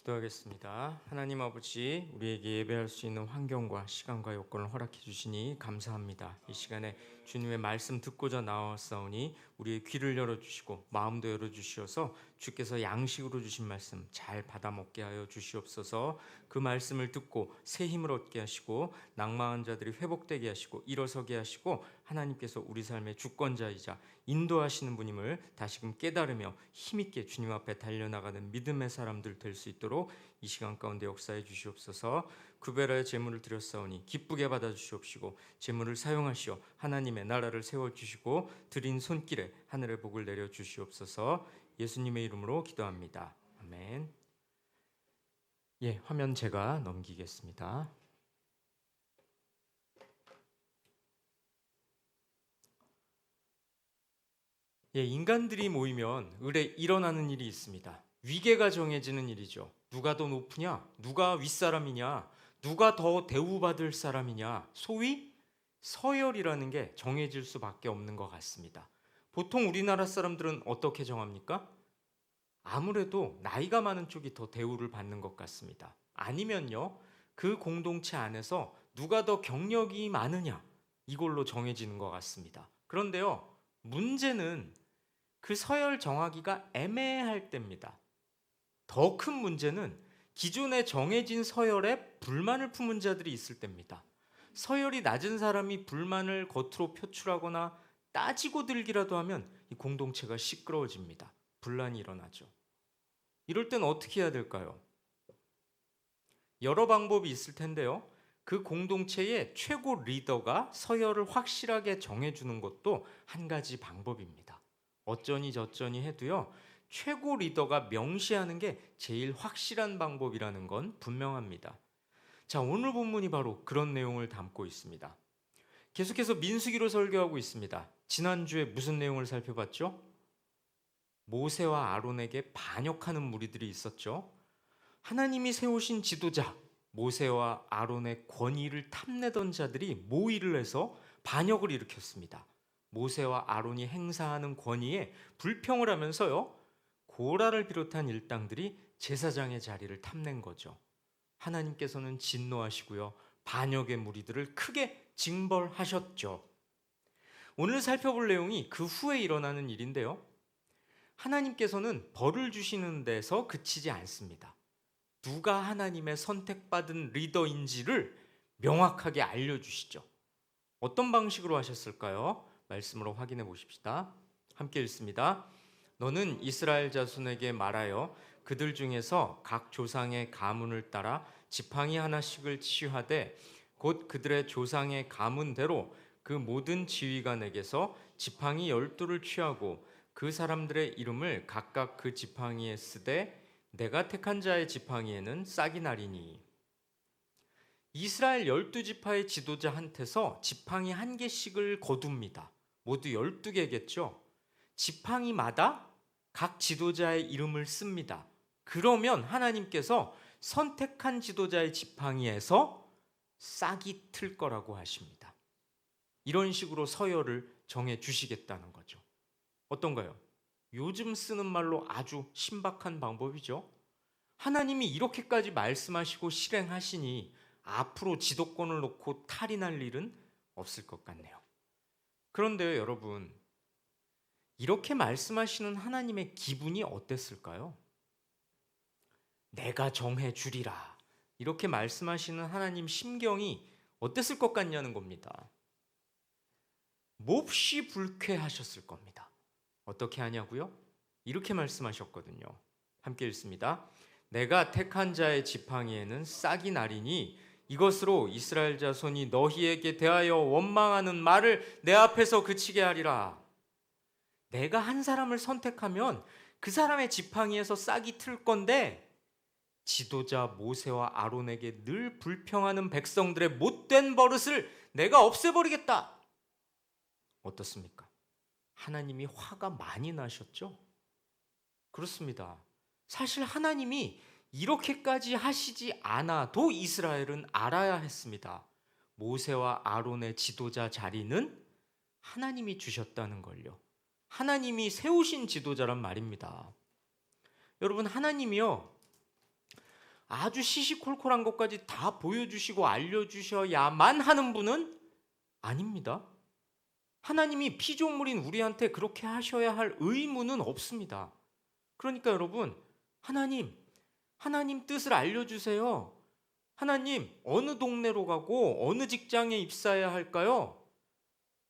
기도하겠습니다. 하나님 아버지, 우리에게 예배할 수 있는 환경과 시간과 여건을 허락해 주시니 감사합니다. 이 시간에 주님의 말씀 듣고자 나왔사오니 우리의 귀를 열어주시고 마음도 열어주시어서 주께서 양식으로 주신 말씀 잘 받아 먹게 하여 주시옵소서. 그 말씀을 듣고 새 힘을 얻게 하시고 낭망한 자들이 회복되게 하시고 일어서게 하시고 하나님께서 우리 삶의 주권자이자 인도하시는 분임을 다시금 깨달으며 힘있게 주님 앞에 달려나가는 믿음의 사람들 될 수 있도록 이 시간 가운데 역사해 주시옵소서. 구별하여 제물을 드렸사오니 기쁘게 받아 주시옵시고 제물을 사용하시어 하나님의 나라를 세워 주시고 드린 손길에 하늘의 복을 내려 주시옵소서. 예수님의 이름으로 기도합니다. 아멘. 화면 제가 넘기겠습니다. 인간들이 모이면 을에 일어나는 일이 있습니다. 위계가 정해지는 일이죠. 누가 더 높으냐? 누가 윗사람이냐? 누가 더 대우받을 사람이냐? 소위 서열이라는 게 정해질 수밖에 없는 것 같습니다. 보통 우리나라 사람들은 어떻게 정합니까? 아무래도 나이가 많은 쪽이 더 대우를 받는 것 같습니다. 아니면요, 그 공동체 안에서 누가 더 경력이 많으냐? 이걸로 정해지는 것 같습니다. 그런데요, 문제는 그 서열 정하기가 애매할 때입니다. 더 큰 문제는 기존에 정해진 서열에 불만을 품은 자들이 있을 때입니다. 서열이 낮은 사람이 불만을 겉으로 표출하거나 따지고 들기라도 하면 이 공동체가 시끄러워집니다. 분란이 일어나죠. 이럴 땐 어떻게 해야 될까요? 여러 방법이 있을 텐데요. 그 공동체의 최고 리더가 서열을 확실하게 정해주는 것도 한 가지 방법입니다. 어쩌니 저쩌니 해도요, 최고 리더가 명시하는 게 제일 확실한 방법이라는 건 분명합니다. 자, 오늘 본문이 바로 그런 내용을 담고 있습니다. 계속해서 민수기로 설교하고 있습니다. 지난주에 무슨 내용을 살펴봤죠? 모세와 아론에게 반역하는 무리들이 있었죠. 하나님이 세우신 지도자 모세와 아론의 권위를 탐내던 자들이 모의를 해서 반역을 일으켰습니다. 모세와 아론이 행사하는 권위에 불평을 하면서요, 고라를 비롯한 일당들이 제사장의 자리를 탐낸 거죠. 하나님께서는 진노하시고요, 반역의 무리들을 크게 징벌하셨죠. 오늘 살펴볼 내용이 그 후에 일어나는 일인데요, 하나님께서는 벌을 주시는 데서 그치지 않습니다. 누가 하나님의 선택받은 리더인지를 명확하게 알려주시죠. 어떤 방식으로 하셨을까요? 말씀으로 확인해 보십시다. 함께 읽습니다. 너는 이스라엘 자손에게 말하여 그들 중에서 각 조상의 가문을 따라 지팡이 하나씩을 취하되 곧 그들의 조상의 가문대로 그 모든 지휘관에게서 지팡이 12를 취하고 그 사람들의 이름을 각각 그 지팡이에 쓰되 내가 택한 자의 지팡이에는 싹이 나리니. 이스라엘 12지파의 지도자한테서 지팡이 한 개씩을 거둡니다. 모두 12개겠죠. 지팡이마다 각 지도자의 이름을 씁니다. 그러면 하나님께서 선택한 지도자의 지팡이에서 싹이 틀 거라고 하십니다. 이런 식으로 서열을 정해 주시겠다는 거죠. 어떤가요? 요즘 쓰는 말로 아주 신박한 방법이죠. 하나님이 이렇게까지 말씀하시고 실행하시니 앞으로 지도권을 놓고 탈이 날 일은 없을 것 같네요. 그런데요, 여러분, 이렇게 말씀하시는 하나님의 기분이 어땠을까요? 내가 정해 주리라, 이렇게 말씀하시는 하나님 심경이 어땠을 것 같냐는 겁니다. 몹시 불쾌하셨을 겁니다. 어떻게 하냐고요? 이렇게 말씀하셨거든요. 함께 읽습니다. 내가 택한 자의 지팡이에는 싹이 나리니 이것으로 이스라엘 자손이 너희에게 대하여 원망하는 말을 내 앞에서 그치게 하리라. 내가 한 사람을 선택하면 그 사람의 지팡이에서 싹이 틀 건데 지도자 모세와 아론에게 늘 불평하는 백성들의 못된 버릇을 내가 없애버리겠다. 어떻습니까? 하나님이 화가 많이 나셨죠? 그렇습니다. 사실 하나님이 이렇게까지 하시지 않아도 이스라엘은 알아야 했습니다. 모세와 아론의 지도자 자리는 하나님이 주셨다는 걸요. 하나님이 세우신 지도자란 말입니다. 여러분, 하나님이요, 아주 시시콜콜한 것까지 다 보여주시고 알려주셔야만 하는 분은 아닙니다. 하나님이 피조물인 우리한테 그렇게 하셔야 할 의무는 없습니다. 그러니까 여러분, 하나님 뜻을 알려주세요. 하나님, 어느 동네로 가고 어느 직장에 입사해야 할까요?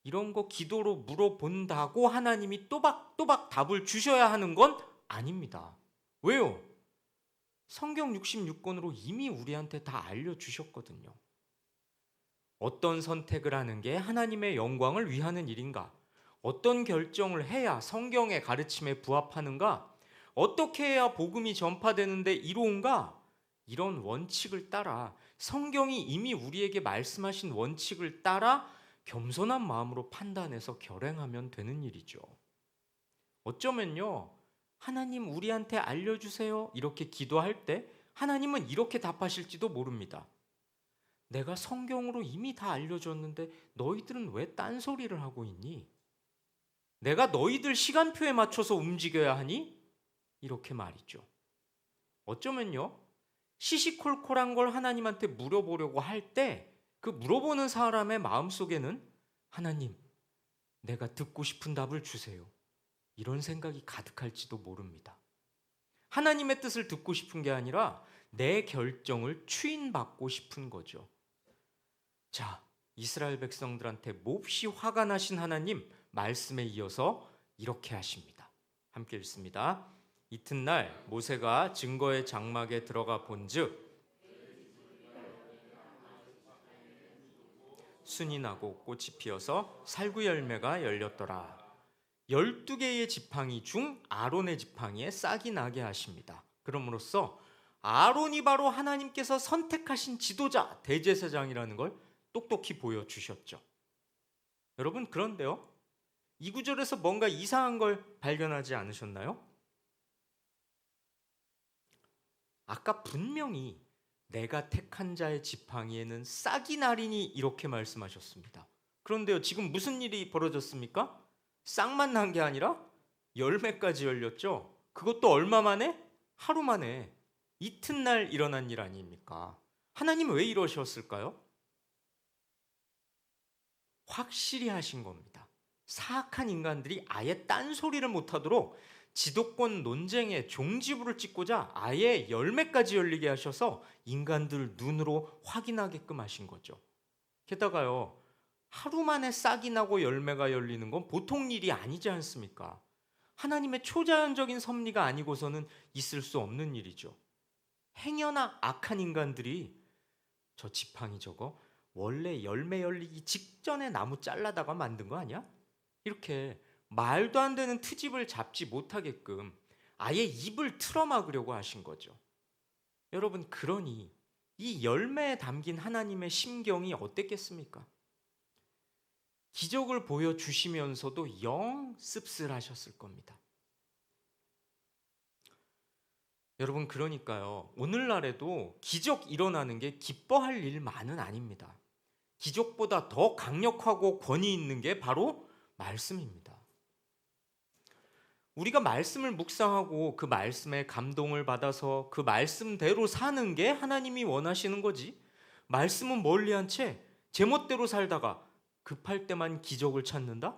이런 거 기도로 물어본다고 하나님이 또박또박 답을 주셔야 하는 건 아닙니다. 왜요? 성경 66권으로 이미 우리한테 다 알려주셨거든요. 어떤 선택을 하는 게 하나님의 영광을 위하는 일인가? 어떤 결정을 해야 성경의 가르침에 부합하는가? 어떻게 해야 복음이 전파되는데 이로운가? 이런 원칙을 따라, 성경이 이미 우리에게 말씀하신 원칙을 따라 겸손한 마음으로 판단해서 결행하면 되는 일이죠. 어쩌면요, 하나님 우리한테 알려주세요 이렇게 기도할 때 하나님은 이렇게 답하실지도 모릅니다. 내가 성경으로 이미 다 알려줬는데 너희들은 왜 딴소리를 하고 있니? 내가 너희들 시간표에 맞춰서 움직여야 하니? 이렇게 말이죠. 어쩌면요, 시시콜콜한 걸 하나님한테 물어보려고 할 때 그 물어보는 사람의 마음속에는 하나님, 내가 듣고 싶은 답을 주세요, 이런 생각이 가득할지도 모릅니다. 하나님의 뜻을 듣고 싶은 게 아니라 내 결정을 추인받고 싶은 거죠. 자, 이스라엘 백성들한테 몹시 화가 나신 하나님, 말씀에 이어서 이렇게 하십니다. 함께 읽습니다. 이튿날 모세가 증거의 장막에 들어가 본즉 순이 나고 꽃이 피어서 살구 열매가 열렸더라. 12개의 지팡이 중 아론의 지팡이에 싹이 나게 하십니다. 그럼으로써 아론이 바로 하나님께서 선택하신 지도자, 대제사장이라는 걸 똑똑히 보여주셨죠. 여러분, 그런데요, 이 구절에서 뭔가 이상한 걸 발견하지 않으셨나요? 아까 분명히 내가 택한 자의 지팡이에는 싹이 나리니 이렇게 말씀하셨습니다. 그런데요, 지금 무슨 일이 벌어졌습니까? 싹만 난 게 아니라 열매까지 열렸죠. 그것도 얼마 만에? 하루 만에. 이튿날 일어난 일 아닙니까? 하나님 왜 이러셨을까요? 확실히 하신 겁니다. 사악한 인간들이 아예 딴소리를 못하도록 지도권 논쟁에 종지부를 찍고자 아예 열매까지 열리게 하셔서 인간들 눈으로 확인하게끔 하신 거죠. 게다가요, 하루 만에 싹이 나고 열매가 열리는 건 보통 일이 아니지 않습니까? 하나님의 초자연적인 섭리가 아니고서는 있을 수 없는 일이죠. 행여나 악한 인간들이 저 지팡이 저거 원래 열매 열리기 직전에 나무 잘라다가 만든 거 아니야? 이렇게 말도 안 되는 트집을 잡지 못하게끔 아예 입을 틀어막으려고 하신 거죠. 여러분, 그러니 이 열매에 담긴 하나님의 심경이 어땠겠습니까? 기적을 보여주시면서도 영 씁쓸하셨을 겁니다. 여러분, 그러니까요, 오늘날에도 기적 일어나는 게 기뻐할 일만은 아닙니다. 기적보다 더 강력하고 권위 있는 게 바로 말씀입니다. 우리가 말씀을 묵상하고 그 말씀에 감동을 받아서 그 말씀대로 사는 게 하나님이 원하시는 거지, 말씀은 멀리한 채 제멋대로 살다가 급할 때만 기적을 찾는다?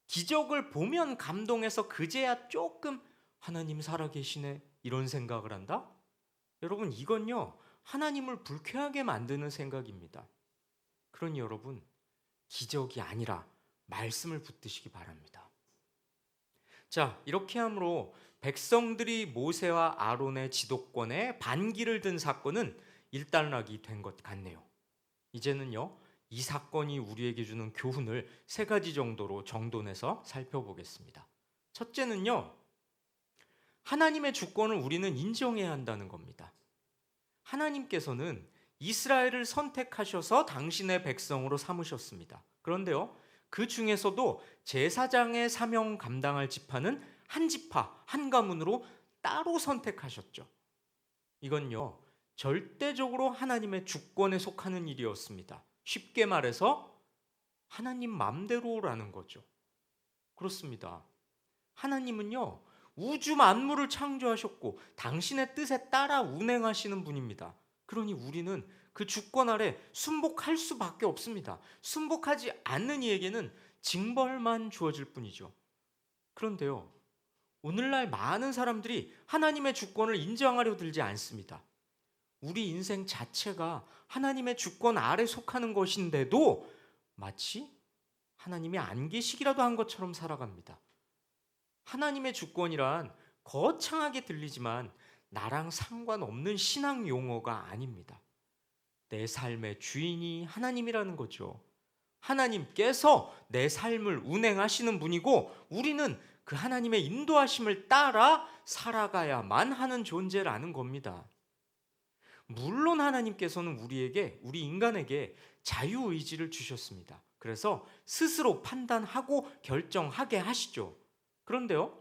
기적을 보면 감동해서 그제야 조금 하나님 살아계시네 이런 생각을 한다? 여러분, 이건요, 하나님을 불쾌하게 만드는 생각입니다. 그러니 여러분, 기적이 아니라 말씀을 붙드시기 바랍니다. 자, 이렇게 함으로 백성들이 모세와 아론의 지도권에 반기를 든 사건은 일단락이 된 것 같네요. 이제는요, 이 사건이 우리에게 주는 교훈을 3가지 정도로 정돈해서 살펴보겠습니다. 첫째는요, 하나님의 주권을 우리는 인정해야 한다는 겁니다. 하나님께서는 이스라엘을 선택하셔서 당신의 백성으로 삼으셨습니다. 그런데요, 그 중에서도 제사장의 사명 감당할 지파는 한 지파, 한 가문으로 따로 선택하셨죠. 이건요, 절대적으로 하나님의 주권에 속하는 일이었습니다. 쉽게 말해서 하나님 맘대로라는 거죠. 그렇습니다. 하나님은요, 우주 만물을 창조하셨고 당신의 뜻에 따라 운행하시는 분입니다. 그러니 우리는 그 주권 아래 순복할 수밖에 없습니다. 순복하지 않는 이에게는 징벌만 주어질 뿐이죠. 그런데요, 오늘날 많은 사람들이 하나님의 주권을 인정하려 들지 않습니다. 우리 인생 자체가 하나님의 주권 아래 속하는 것인데도 마치 하나님이 안 계시기라도 한 것처럼 살아갑니다. 하나님의 주권이란 거창하게 들리지만 나랑 상관없는 신앙 용어가 아닙니다. 내 삶의 주인이 하나님이라는 거죠. 하나님께서 내 삶을 운행하시는 분이고 우리는 그 하나님의 인도하심을 따라 살아가야만 하는 존재라는 겁니다. 물론 하나님께서는 우리 인간에게 자유의지를 주셨습니다. 그래서 스스로 판단하고 결정하게 하시죠. 그런데요,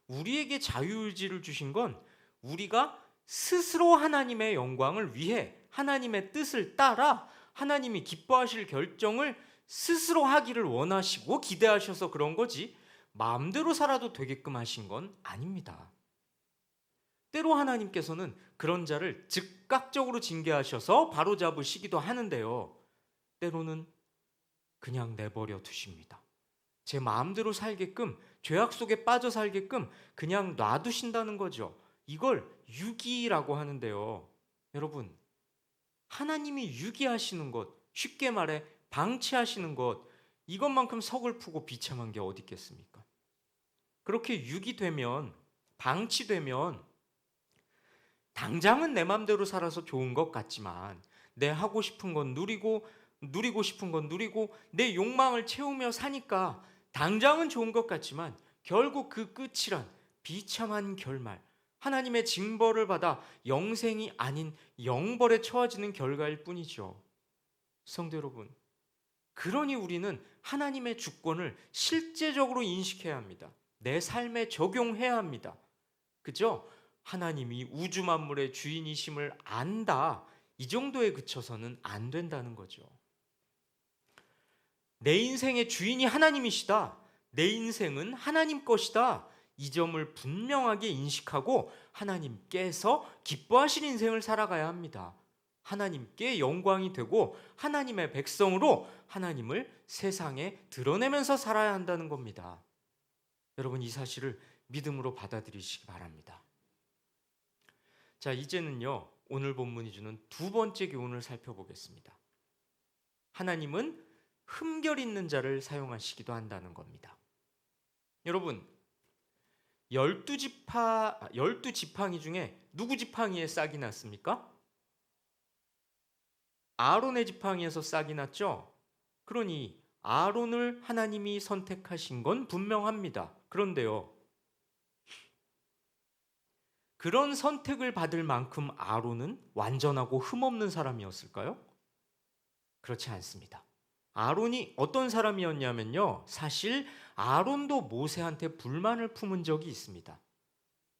우리에게 자유의지를 주신 건 우리가 스스로 하나님의 영광을 위해 하나님의 뜻을 따라 하나님이 기뻐하실 결정을 스스로 하기를 원하시고 기대하셔서 그런 거지 마음대로 살아도 되게끔 하신 건 아닙니다. 때로 하나님께서는 그런 자를 즉각적으로 징계하셔서 바로잡으시기도 하는데요, 때로는 그냥 내버려 두십니다. 제 마음대로 살게끔, 죄악 속에 빠져 살게끔 그냥 놔두신다는 거죠. 이걸 유기라고 하는데요, 여러분, 하나님이 유기하시는 것, 쉽게 말해 방치하시는 것, 이것만큼 서글프고 비참한 게 어디 있겠습니까? 그렇게 유기되면, 방치되면 당장은 내 맘대로 살아서 좋은 것 같지만 내 하고 싶은 건 누리고 싶은 건 누리고 내 욕망을 채우며 사니까 당장은 좋은 것 같지만 결국 그 끝이란 비참한 결말, 하나님의 징벌을 받아 영생이 아닌 영벌에 처해지는 결과일 뿐이죠. 성도 여러분, 그러니 우리는 하나님의 주권을 실제적으로 인식해야 합니다. 내 삶에 적용해야 합니다. 그죠? 하나님이 우주 만물의 주인이심을 안다, 이 정도에 그쳐서는 안 된다는 거죠. 내 인생의 주인이 하나님이시다, 내 인생은 하나님 것이다, 이 점을 분명하게 인식하고 하나님께서 기뻐하신 인생을 살아가야 합니다. 하나님께 영광이 되고 하나님의 백성으로 하나님을 세상에 드러내면서 살아야 한다는 겁니다. 여러분, 이 사실을 믿음으로 받아들이시기 바랍니다. 자, 이제는요, 오늘 본문이 주는 두 번째 교훈을 살펴보겠습니다. 하나님은 흠결 있는 자를 사용하시기도 한다는 겁니다. 여러분, 12지팡이 중에 누구 지팡이에 싹이 났습니까? 아론의 지팡이에서 싹이 났죠? 그러니 아론을 하나님이 선택하신 건 분명합니다. 그런데요, 그런 선택을 받을 만큼 아론은 완전하고 흠없는 사람이었을까요? 그렇지 않습니다. 아론이 어떤 사람이었냐면요, 사실 아론도 모세한테 불만을 품은 적이 있습니다.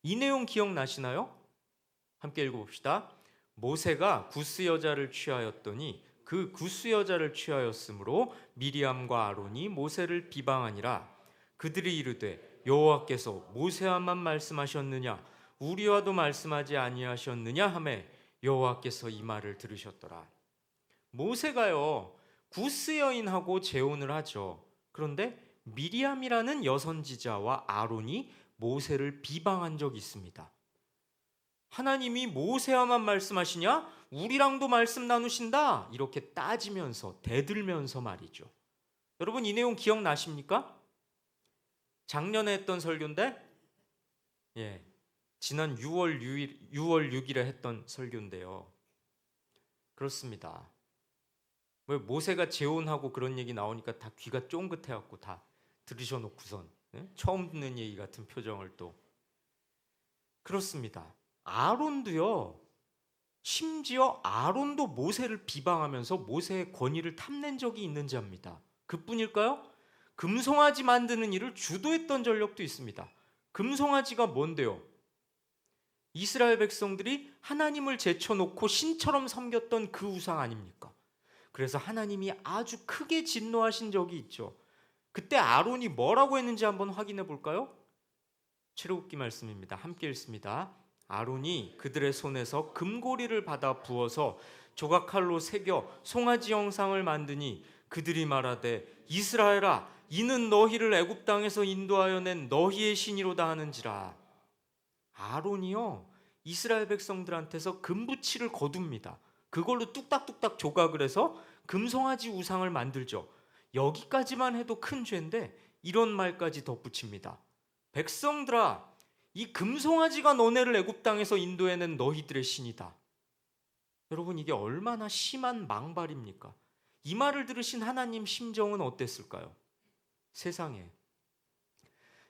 이 내용 기억나시나요? 함께 읽어봅시다. 모세가 구스 여자를 취하였더니 그 구스 여자를 취하였으므로 미리암과 아론이 모세를 비방하니라. 그들이 이르되 여호와께서 모세와만 말씀하셨느냐 우리와도 말씀하지 아니하셨느냐 하매 여호와께서 이 말을 들으셨더라. 모세가요, 구스 여인하고 재혼을 하죠. 그런데 미리암이라는 여선지자와 아론이 모세를 비방한 적이 있습니다. 하나님이 모세와만 말씀하시냐? 우리랑도 말씀 나누신다? 이렇게 따지면서 대들면서 말이죠. 여러분, 이 내용 기억나십니까? 작년에 했던 설교인데, 지난 6월 6일에 했던 설교인데요. 그렇습니다. 왜 모세가 재혼하고 그런 얘기 나오니까 다 귀가 쫑긋해갖고 다 들으셔놓고선 처음 듣는 얘기 같은 표정을 또. 그렇습니다. 아론도요, 심지어 아론도 모세를 비방하면서 모세의 권위를 탐낸 적이 있는 자입니다. 그뿐일까요? 금송아지 만드는 일을 주도했던 전력도 있습니다. 금송아지가 뭔데요? 이스라엘 백성들이 하나님을 제쳐놓고 신처럼 섬겼던 그 우상 아닙니까? 그래서 하나님이 아주 크게 진노하신 적이 있죠. 그때 아론이 뭐라고 했는지 한번 확인해 볼까요? 출애굽기 말씀입니다. 함께 읽습니다. 아론이 그들의 손에서 금고리를 받아 부어서 조각칼로 새겨 송아지 형상을 만드니 그들이 말하되 이스라엘아 이는 너희를 애굽 땅에서 인도하여 낸 너희의 신이로다 하는지라. 아론이요 이스라엘 백성들한테서 금부치를 거둡니다. 그걸로 뚝딱뚝딱 조각을 해서 금송아지 우상을 만들죠. 여기까지만 해도 큰 죄인데 이런 말까지 덧붙입니다. 백성들아 이 금송아지가 너네를 애굽 땅에서 인도해낸 너희들의 신이다. 여러분 이게 얼마나 심한 망발입니까? 이 말을 들으신 하나님 심정은 어땠을까요? 세상에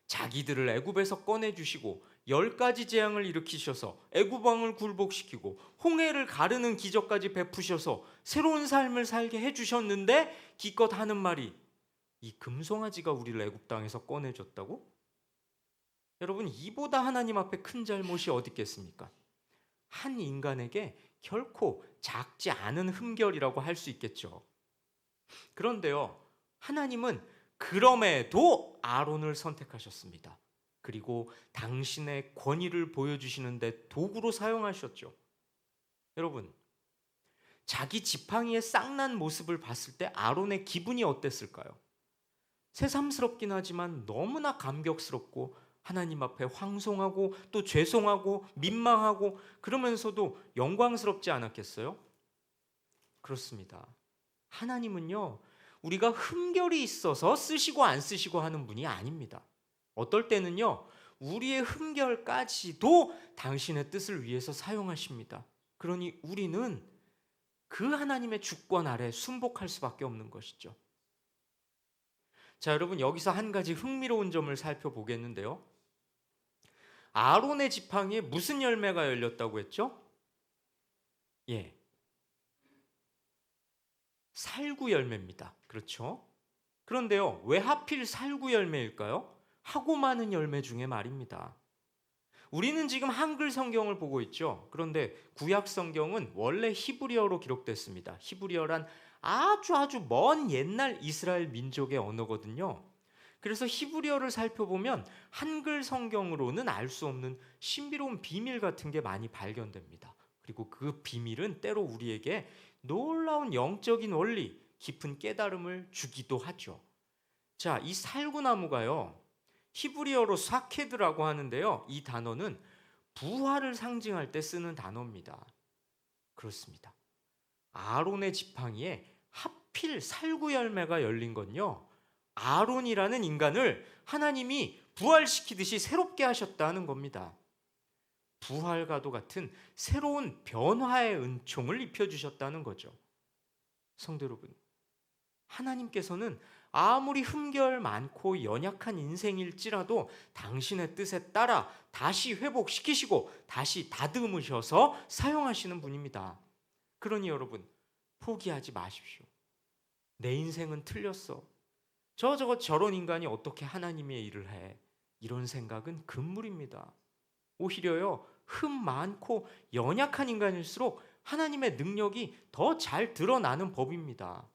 자기들을 애굽에서 꺼내주시고 10가지 재앙을 일으키셔서 애굽 왕을 굴복시키고 홍해를 가르는 기적까지 베푸셔서 새로운 삶을 살게 해주셨는데 기껏 하는 말이 이 금송아지가 우리를 애굽 땅에서 꺼내줬다고? 여러분 이보다 하나님 앞에 큰 잘못이 어디 있겠습니까? 한 인간에게 결코 작지 않은 흠결이라고 할 수 있겠죠. 그런데요 하나님은 그럼에도 아론을 선택하셨습니다. 그리고 당신의 권위를 보여주시는데 도구로 사용하셨죠. 여러분 자기 지팡이의 싹난 모습을 봤을 때 아론의 기분이 어땠을까요? 새삼스럽긴 하지만 너무나 감격스럽고 하나님 앞에 황송하고 또 죄송하고 민망하고 그러면서도 영광스럽지 않았겠어요? 그렇습니다. 하나님은요 우리가 흠결이 있어서 쓰시고 안 쓰시고 하는 분이 아닙니다. 어떨 때는요 우리의 흠결까지도 당신의 뜻을 위해서 사용하십니다. 그러니 우리는 그 하나님의 주권 아래 순복할 수밖에 없는 것이죠. 자 여러분 여기서 한 가지 흥미로운 점을 살펴보겠는데요. 아론의 지팡이에 무슨 열매가 열렸다고 했죠? 예, 살구 열매입니다. 그렇죠? 그런데요 왜 하필 살구 열매일까요? 하고 많은 열매 중에 말입니다. 우리는 지금 한글 성경을 보고 있죠. 그런데 구약 성경은 원래 히브리어로 기록됐습니다. 히브리어란 아주 먼 옛날 이스라엘 민족의 언어거든요. 그래서 히브리어를 살펴보면 한글 성경으로는 알 수 없는 신비로운 비밀 같은 게 많이 발견됩니다. 그리고 그 비밀은 때로 우리에게 놀라운 영적인 원리, 깊은 깨달음을 주기도 하죠. 자, 이 살구나무가요 히브리어로 사케드라고 하는데요. 이 단어는 부활을 상징할 때 쓰는 단어입니다. 그렇습니다. 아론의 지팡이에 하필 살구 열매가 열린 건요. 아론이라는 인간을 하나님이 부활시키듯이 새롭게 하셨다는 겁니다. 부활과도 같은 새로운 변화의 은총을 입혀주셨다는 거죠. 성도 여러분, 하나님께서는 아무리 흠결 많고 연약한 인생일지라도 당신의 뜻에 따라 다시 회복시키시고 다시 다듬으셔서 사용하시는 분입니다. 그러니 여러분 포기하지 마십시오. 내 인생은 틀렸어. 저런 인간이 어떻게 하나님의 일을 해. 이런 생각은 금물입니다. 오히려요 흠 많고 연약한 인간일수록 하나님의 능력이 더 잘 드러나는 법입니다.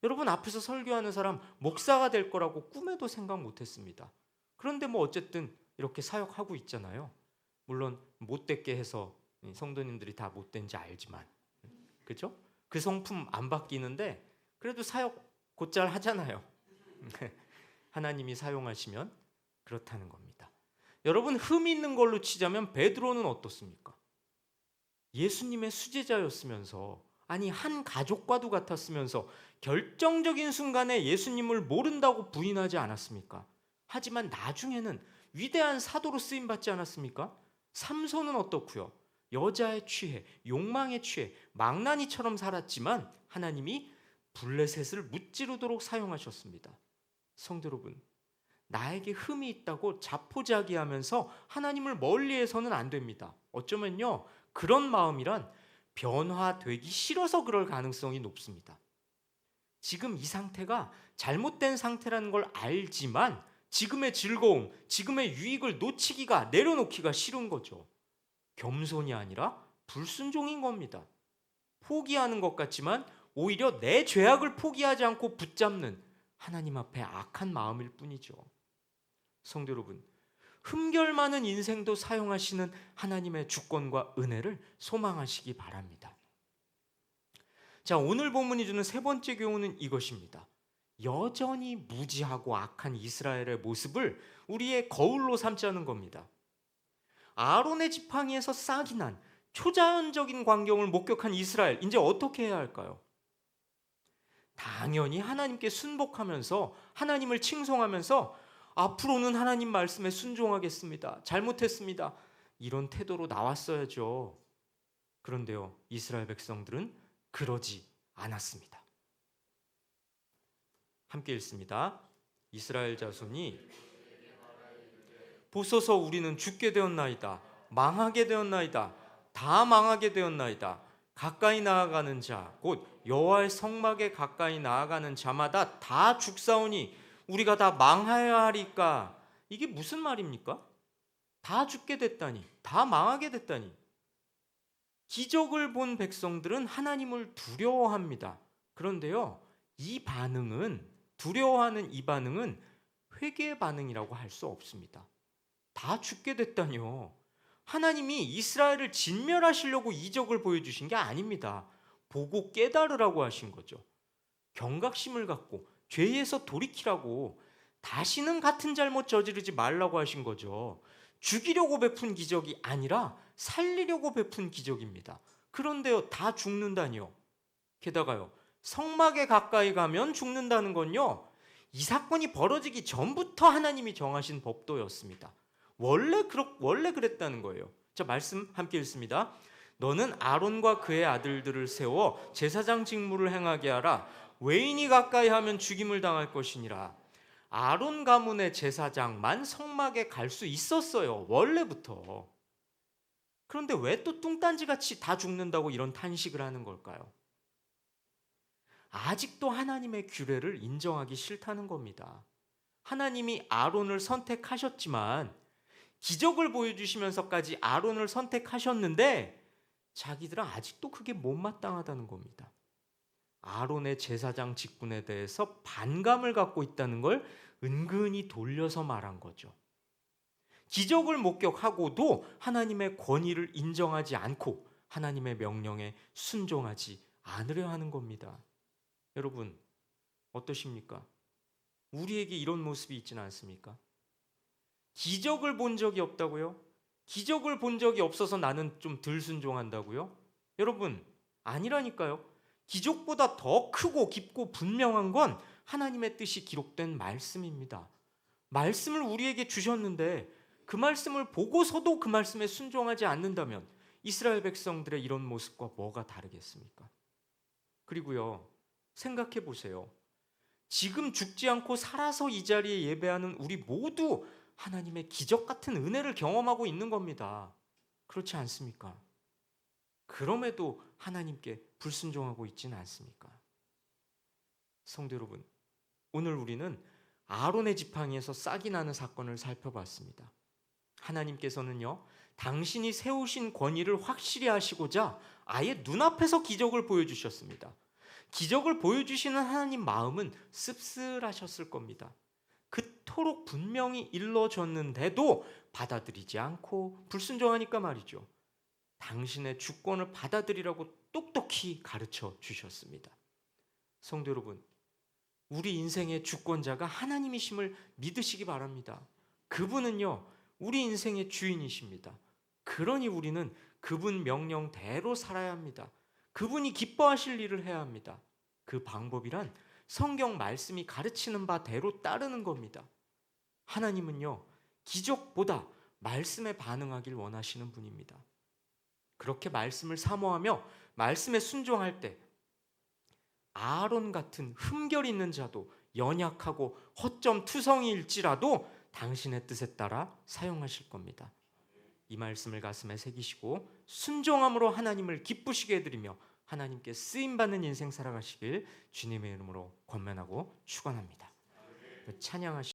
여러분 앞에서 설교하는 사람 목사가 될 거라고 꿈에도 생각 못했습니다. 그런데 뭐 어쨌든 이렇게 사역하고 있잖아요. 물론 못됐게 해서 성도님들이 다 못된지 알지만 그죠? 그 성품 안 바뀌는데 그래도 사역 곧잘 하잖아요. 하나님이 사용하시면 그렇다는 겁니다. 여러분 흠 있는 걸로 치자면 베드로는 어떻습니까? 예수님의 수제자였으면서 아니 한 가족과도 같았으면서 결정적인 순간에 예수님을 모른다고 부인하지 않았습니까? 하지만 나중에는 위대한 사도로 쓰임받지 않았습니까? 삼손은 어떻고요? 여자에 취해 욕망에 취해 망나니처럼 살았지만 하나님이 블레셋을 무찌르도록 사용하셨습니다. 성도 여러분, 나에게 흠이 있다고 자포자기하면서 하나님을 멀리해서는 안 됩니다. 어쩌면요 그런 마음이란 변화되기 싫어서 그럴 가능성이 높습니다. 지금 이 상태가 잘못된 상태라는 걸 알지만 지금의 즐거움, 지금의 유익을 놓치기가 내려놓기가 싫은 거죠. 겸손이 아니라 불순종인 겁니다. 포기하는 것 같지만 오히려 내 죄악을 포기하지 않고 붙잡는 하나님 앞에 악한 마음일 뿐이죠. 성도 여러분, 흠결 많은 인생도 사용하시는 하나님의 주권과 은혜를 소망하시기 바랍니다. 자, 오늘 본문이 주는 세 번째 교훈은 이것입니다. 여전히 무지하고 악한 이스라엘의 모습을 우리의 거울로 삼자는 겁니다. 아론의 지팡이에서 싹이 난 초자연적인 광경을 목격한 이스라엘, 이제 어떻게 해야 할까요? 당연히 하나님께 순복하면서 하나님을 칭송하면서 앞으로는 하나님 말씀에 순종하겠습니다. 잘못했습니다. 이런 태도로 나왔어야죠. 그런데요, 이스라엘 백성들은 그러지 않았습니다. 함께 읽습니다. 이스라엘 자손이 보소서 우리는 죽게 되었나이다. 망하게 되었나이다. 다 망하게 되었나이다. 가까이 나아가는 자, 곧 여호와의 성막에 가까이 나아가는 자마다 다 죽사오니 우리가 다 망하여야 하리까. 이게 무슨 말입니까? 다 죽게 됐다니, 다 망하게 됐다니. 기적을 본 백성들은 하나님을 두려워합니다. 그런데요, 두려워하는 이 반응은 회개의 반응이라고 할 수 없습니다. 다 죽게 됐다니요. 하나님이 이스라엘을 진멸하시려고 이적을 보여주신 게 아닙니다. 보고 깨달으라고 하신 거죠. 경각심을 갖고 죄에서 돌이키라고, 다시는 같은 잘못 저지르지 말라고 하신 거죠. 죽이려고 베푼 기적이 아니라 살리려고 베푼 기적입니다. 그런데요, 다 죽는다니요. 게다가요, 성막에 가까이 가면 죽는다는 건요, 이 사건이 벌어지기 전부터 하나님이 정하신 법도였습니다. 원래 그랬다는 거예요. 자, 말씀 함께 읽습니다. 너는 아론과 그의 아들들을 세워 제사장 직무를 행하게 하라. 외인이 가까이 하면 죽임을 당할 것이니라. 아론 가문의 제사장만 성막에 갈 수 있었어요. 원래부터. 그런데 왜 또 뚱딴지같이 다 죽는다고 이런 탄식을 하는 걸까요? 아직도 하나님의 규례를 인정하기 싫다는 겁니다. 하나님이 아론을 선택하셨지만, 기적을 보여주시면서까지 아론을 선택하셨는데 자기들은 아직도 그게 못마땅하다는 겁니다. 아론의 제사장 직분에 대해서 반감을 갖고 있다는 걸 은근히 돌려서 말한 거죠. 기적을 목격하고도 하나님의 권위를 인정하지 않고 하나님의 명령에 순종하지 않으려 하는 겁니다. 여러분, 어떠십니까? 우리에게 이런 모습이 있지는 않습니까? 기적을 본 적이 없다고요? 기적을 본 적이 없어서 나는 좀 덜 순종한다고요? 여러분, 아니라니까요. 기적보다 더 크고 깊고 분명한 건 하나님의 뜻이 기록된 말씀입니다. 말씀을 우리에게 주셨는데 그 말씀을 보고서도 그 말씀에 순종하지 않는다면 이스라엘 백성들의 이런 모습과 뭐가 다르겠습니까? 그리고요, 생각해 보세요. 지금 죽지 않고 살아서 이 자리에 예배하는 우리 모두 하나님의 기적 같은 은혜를 경험하고 있는 겁니다. 그렇지 않습니까? 그럼에도 하나님께 불순종하고 있지는 않습니까? 성도 여러분, 오늘 우리는 아론의 지팡이에서 싹이 나는 사건을 살펴봤습니다. 하나님께서는요, 당신이 세우신 권위를 확실히 하시고자 아예 눈앞에서 기적을 보여주셨습니다. 기적을 보여주시는 하나님 마음은 씁쓸하셨을 겁니다. 그토록 분명히 일러줬는데도 받아들이지 않고 불순종하니까 말이죠. 당신의 주권을 받아들이라고 똑똑히 가르쳐 주셨습니다. 성도 여러분, 우리 인생의 주권자가 하나님이심을 믿으시기 바랍니다. 그분은요, 우리 인생의 주인이십니다. 그러니 우리는 그분 명령대로 살아야 합니다. 그분이 기뻐하실 일을 해야 합니다. 그 방법이란 성경 말씀이 가르치는 바대로 따르는 겁니다. 하나님은요, 기적보다 말씀에 반응하길 원하시는 분입니다. 그렇게 말씀을 사모하며 말씀에 순종할 때 아론 같은 흠결 있는 자도 연약하고 허점 투성이일지라도 당신의 뜻에 따라 사용하실 겁니다. 이 말씀을 가슴에 새기시고 순종함으로 하나님을 기쁘시게 해드리며 하나님께 쓰임받는 인생 살아가시길 주님의 이름으로 권면하고 축원합니다. 찬양하시